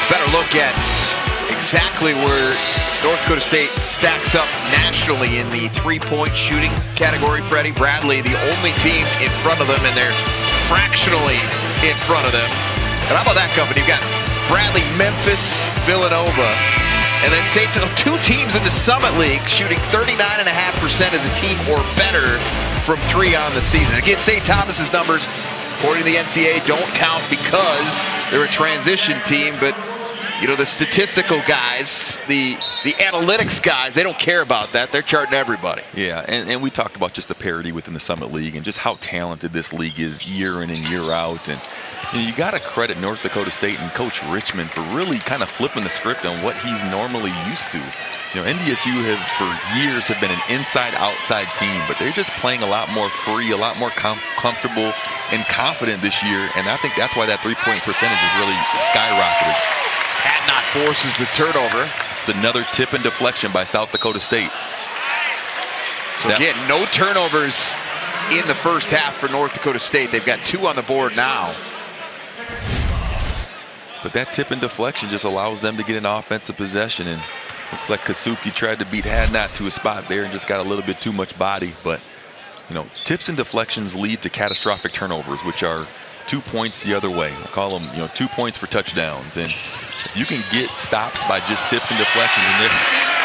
better look at exactly where North Dakota State stacks up nationally in the three-point shooting category. Freddie, Bradley, the only team in front of them, and they're fractionally in front of them. And how about that company? You've got Bradley, Memphis, Villanova, and then St. Two teams in the Summit League shooting 39.5% as a team or better from three on the season. Again, St. Thomas's numbers, according to the NCAA, don't count because they're a transition team, but you know, the statistical guys, the analytics guys, they don't care about that. They're charting everybody. Yeah, and we talked about just the parity within the Summit League and just how talented this league is year in and year out. And you got to credit North Dakota State and Coach Richmond for really kind of flipping the script on what he's normally used to. You know, NDSU for years have been an inside-outside team, but they're just playing a lot more free, a lot more comfortable and confident this year. And I think that's why that three-point percentage is really skyrocketed. Hadnot forces the turnover. It's another tip and deflection by South Dakota State. So again, no turnovers in the first half for North Dakota State. They've got 2 on the board now. But that tip and deflection just allows them to get an offensive possession. And looks like Kasuki tried to beat Hadnot to a spot there and just got a little bit too much body. But, you know, tips and deflections lead to catastrophic turnovers, which are 2 points the other way. We'll call them, 2 points for touchdowns. And you can get stops by just tips and deflections. And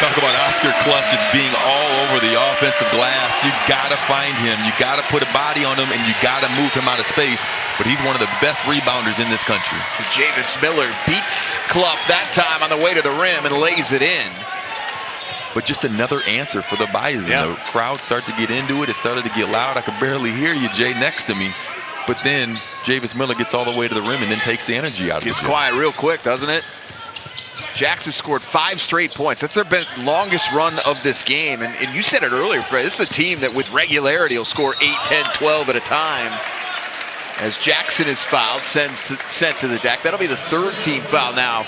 talk about Oscar Clough just being all over the offensive glass. You got to find him. You got to put a body on him, and you got to move him out of space. But he's one of the best rebounders in this country. Javis Miller beats Clough that time on the way to the rim and lays it in. But just another answer for the Bison. Yep. The crowd start to get into it. It started to get loud. I could barely hear you, Jay, next to me. But then Javis Miller gets all the way to the rim and then takes the energy out of it. Gets quiet real quick, doesn't it? Jackson scored 5 straight points. That's their longest run of this game. And you said it earlier, Fred, this is a team that with regularity will score 8, 10, 12 at a time. As Jackson is fouled, sent to the deck. That'll be the 3rd team foul now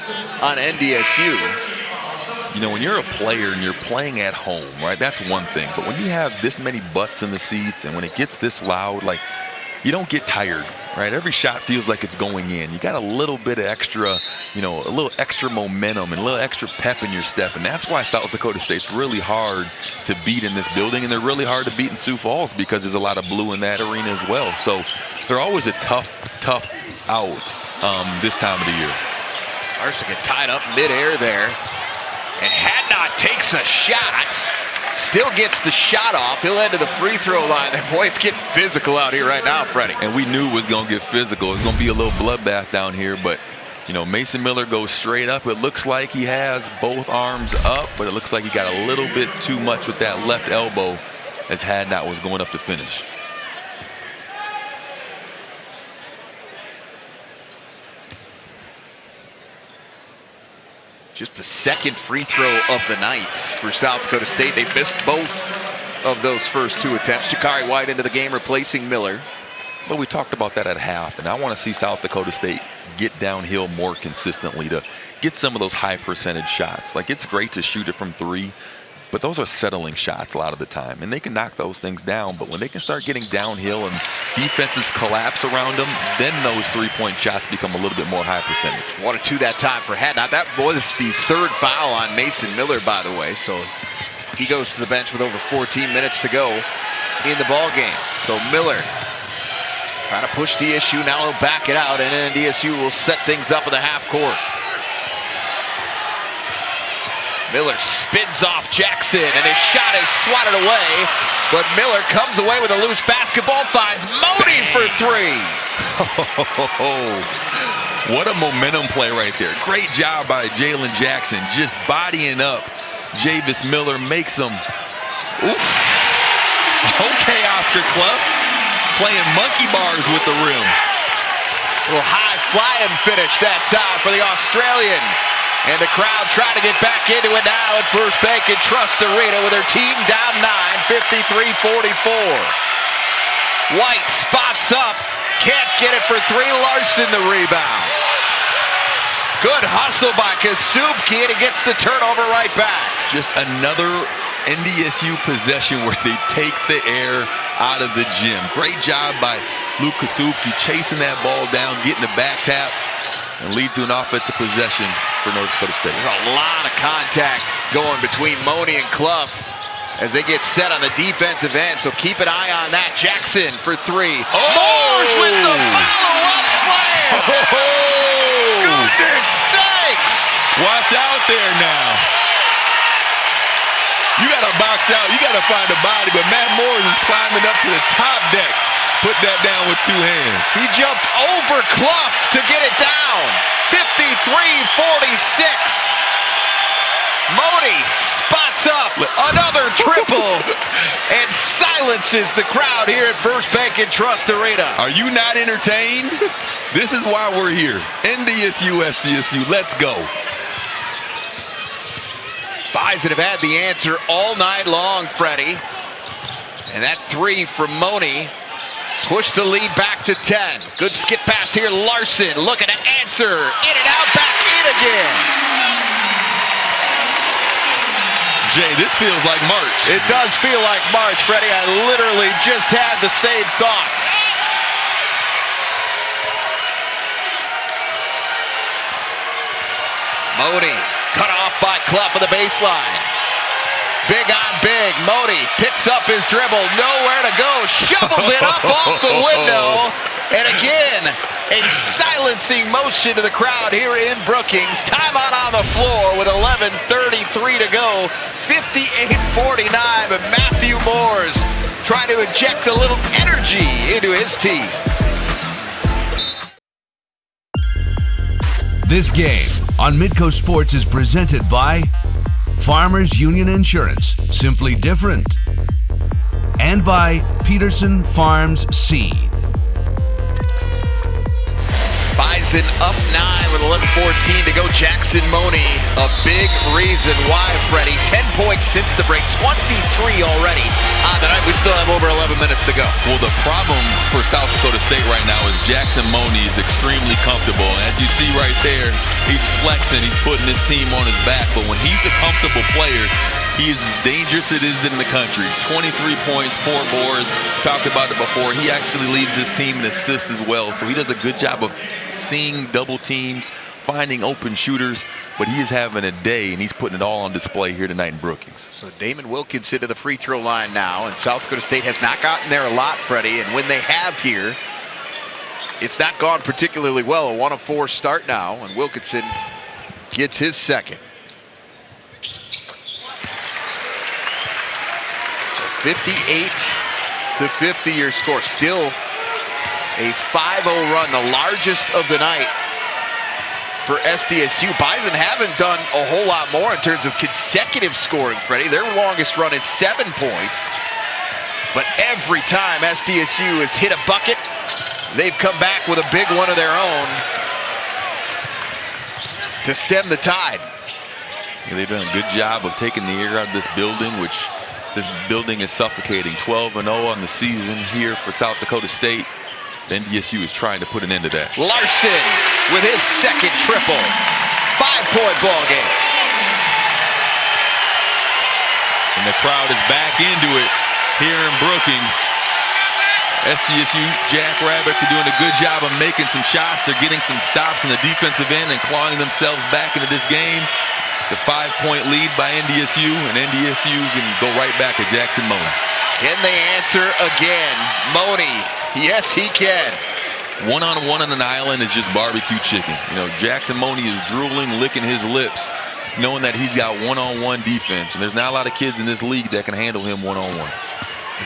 on NDSU. You know, when you're a player and you're playing at home, right, that's one thing. But when you have this many butts in the seats and when it gets this loud, like, you don't get tired, right? Every shot feels like it's going in. You got a little bit of extra, a little extra momentum and a little extra pep in your step. And that's why South Dakota State's really hard to beat in this building. And they're really hard to beat in Sioux Falls because there's a lot of blue in that arena as well. So they're always a tough out this time of the year. Larson get tied up midair there. And Hadnot takes a shot. Still gets the shot off. He'll head to the free throw line. And boy, it's getting physical out here right now, Freddie. And we knew it was going to get physical. It's going to be a little bloodbath down here. But, Mason Miller goes straight up. It looks like he has both arms up, but it looks like he got a little bit too much with that left elbow as Hadnot was going up to finish. Just the 2nd free throw of the night for South Dakota State. They missed both of those first 2 attempts. Shakari White into the game replacing Miller. But we talked about that at half, and I want to see South Dakota State get downhill more consistently to get some of those high percentage shots. Like, it's great to shoot it from 3, but those are settling shots a lot of the time, and they can knock those things down. But when they can start getting downhill and defenses collapse around them, then those 3-point shots become a little bit more high percentage. 1 or 2 that time for Hadnot. That was the 3rd foul on Mason Miller, by the way. So he goes to the bench with over 14 minutes to go in the ball game. So Miller trying to push the issue. Now he'll back it out, and NDSU will set things up in the half court. Miller spins off Jackson, and his shot is swatted away. But Miller comes away with a loose basketball, finds Modi for 3. What a momentum play right there. Great job by Jalen Jackson, just bodying up Javis Miller, makes him. Oof. Okay, Oscar Clough, playing monkey bars with the rim. A little high flying finish that time for the Australian. And the crowd trying to get back into it now at First Bank and Trust Arena with their team down 9, 53-44. White spots up, can't get it for 3. Larson the rebound. Good hustle by Kasubki, and he gets the turnover right back. Just another NDSU possession where they take the air out of the gym. Great job by Luke Kasubki chasing that ball down, getting the back tap. and leads to an offensive possession for North Dakota State. There's a lot of contact going between Money and Clough as they get set on the defensive end, so keep an eye on that. Jackson for three. Moores with the follow-up slam! Goodness sakes! Watch out there now. You got to box out. You got to find a body, but Matt Moores is climbing up to the top deck. Put that down with two hands. He jumped over Clough to get it down. 53-46. Modi spots up another triple and silences the crowd here at First Bank and Trust Arena. Are you not entertained? This is why we're here. NDSU, SDSU, let's go. Bison have had the answer all night long, Freddie. And that three from Moni pushed the lead back to 10. Good skip pass here. Larson looking to answer. In and out, back in again. Jay, this feels like March. It does feel like March, Freddie. I literally just had the same thought. Modi cut off by Clough on the baseline. Big on big. Modi picks up his dribble. Nowhere to go. Shovels it up off the window. And again, a silencing motion to the crowd here in Brookings. Timeout on the floor with 11:33 to go. 58-49. But Matthew Moores trying to inject a little energy into his team. This game on Midco Sports is presented by Farmers Union Insurance, simply different. And by Peterson Farms Seed. Bison up 9 with 11:14 to go. Jackson Moni, a big reason why, Freddie. 10 points since the break, 23 already on the night. We still have over 11 minutes to go. Well, the problem for South Dakota State right now is Jackson Moni is extremely comfortable. And as you see right there, he's flexing, he's putting his team on his back. But when he's a comfortable player, he is as dangerous as it is in the country. 23 points, 4 boards. Talked about it before. He actually leads his team in assists as well. So he does a good job of seeing double teams, finding open shooters. But he is having a day, and he's putting it all on display here tonight in Brookings. So Damon Wilkinson to the free throw line now. And South Dakota State has not gotten there a lot, Freddie. And when they have here, it's not gone particularly well. A 1 of 4 start now. And Wilkinson gets his second. 58-50 your score. Still a 5-0 run, the largest of the night for SDSU. Bison haven't done a whole lot more in terms of consecutive scoring, Freddie. Their longest run is 7 points. But every time SDSU has hit a bucket, they've come back with a big one of their own to stem the tide. Yeah, they've done a good job of taking the air out of this building, which this building is suffocating. 12-0 on the season here for South Dakota State. The NDSU is trying to put an end to that. Larson with his second triple. 5-point ball game. And the crowd is back into it here in Brookings. SDSU Jackrabbits are doing a good job of making some shots. They're getting some stops in the defensive end and clawing themselves back into this game. It's a 5-point lead by NDSU, and NDSU can go right back at Jackson Moni. Can they answer again? Moni, yes he can. One-on-one on an island is just barbecue chicken. You know, Jackson Moni is drooling, licking his lips, knowing that he's got one-on-one defense, and there's not a lot of kids in this league that can handle him one-on-one.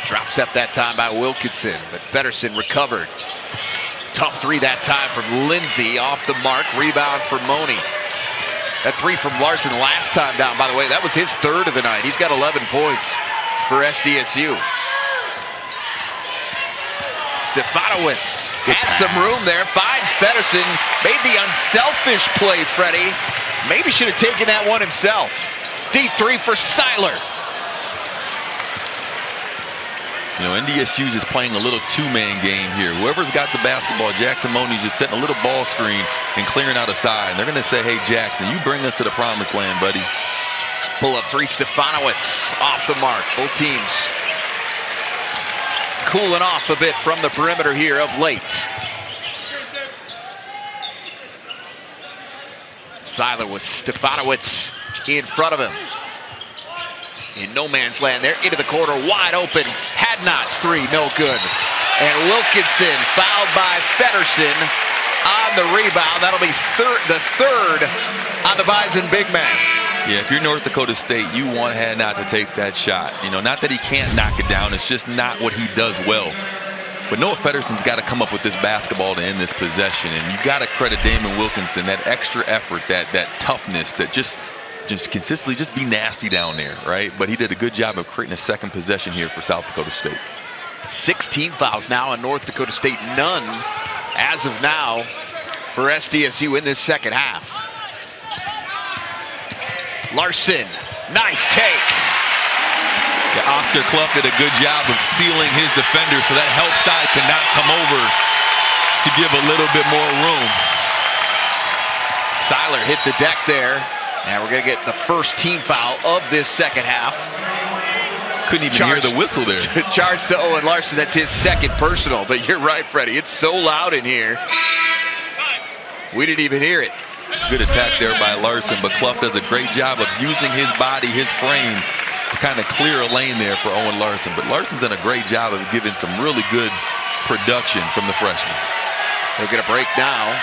Drop step that time by Wilkinson, but Feddersen recovered. Tough three that time from Lindsay, off the mark. Rebound for Moni. That three from Larson last time down, by the way, that was his third of the night. He's got 11 points for SDSU. Stefanowicz had some room there, finds Feddersen, made the unselfish play, Freddie. Maybe should have taken that one himself. Deep three for Seiler. You know, NDSU is just playing a little two-man game here. Whoever's got the basketball, Jackson Moni just setting a little ball screen and clearing out a side. And they're going to say, hey, Jackson, you bring us to the promised land, buddy. Pull-up three, Stefanowicz off the mark. Both teams cooling off a bit from the perimeter here of late. Seiler with Stefanowicz in front of him. In no man's land there, into the corner, wide open. Hadnot's three, no good. And Wilkinson fouled by Feddersen on the rebound. That'll be the third on the Bison big man. Yeah, if you're North Dakota State, you want Hadnot to take that shot. You know, not that he can't knock it down, it's just not what he does well. But Noah Feddersen's got to come up with this basketball to end this possession, and you got to credit Damon Wilkinson, that extra effort, that toughness, that just consistently just be nasty down there, right? But he did a good job of creating a second possession here for South Dakota State. 16 fouls now on North Dakota State, none as of now for SDSU in this second half. Larson, nice take. Yeah, Oscar Clough did a good job of sealing his defender, so that help side cannot come over to give a little bit more room. Seiler hit the deck there, and we're going to get the first team foul of this second half. Couldn't even hear the whistle there. Charge to Owen Larson, that's his second personal, but you're right, Freddie, it's so loud in here. We didn't even hear it. Good attack there by Larson, but Clough does a great job of using his body, his frame, to kind of clear a lane there for Owen Larson. But Larson's done a great job of giving some really good production from the freshman. They'll get a break now.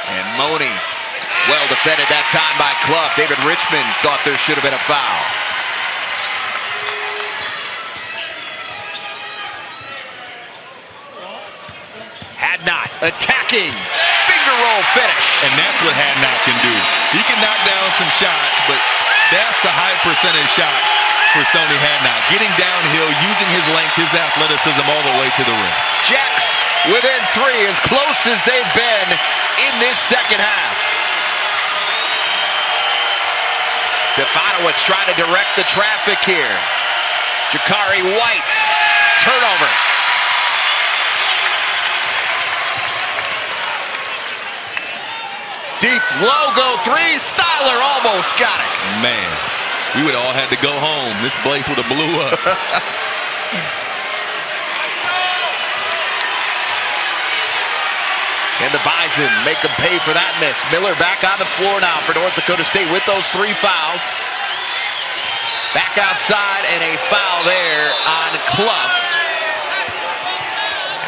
And Money, well defended that time by Clough. David Richmond thought there should have been a foul. Hadnot attacking, finger roll finish. And that's what Hadnot can do. He can knock down some shots, but that's a high percentage shot for Stoney Hadnot. Getting downhill, using his length, his athleticism all the way to the rim. Jacks within three, as close as they've been in this second half. Stefanowicz trying to direct the traffic here. Jakari White, turnover. Deep logo three, Seiler almost got it. Man, we would all had to go home. This place would have blew up. And the Bison make them pay for that miss. Miller back on the floor now for North Dakota State with those three fouls. Back outside and a foul there on Clough.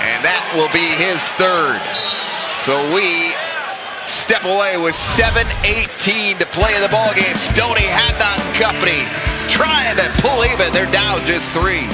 And that will be his third. So we step away with 7:18 to play in the ballgame. Stoney Hadnot and company trying to pull even. They're down just three.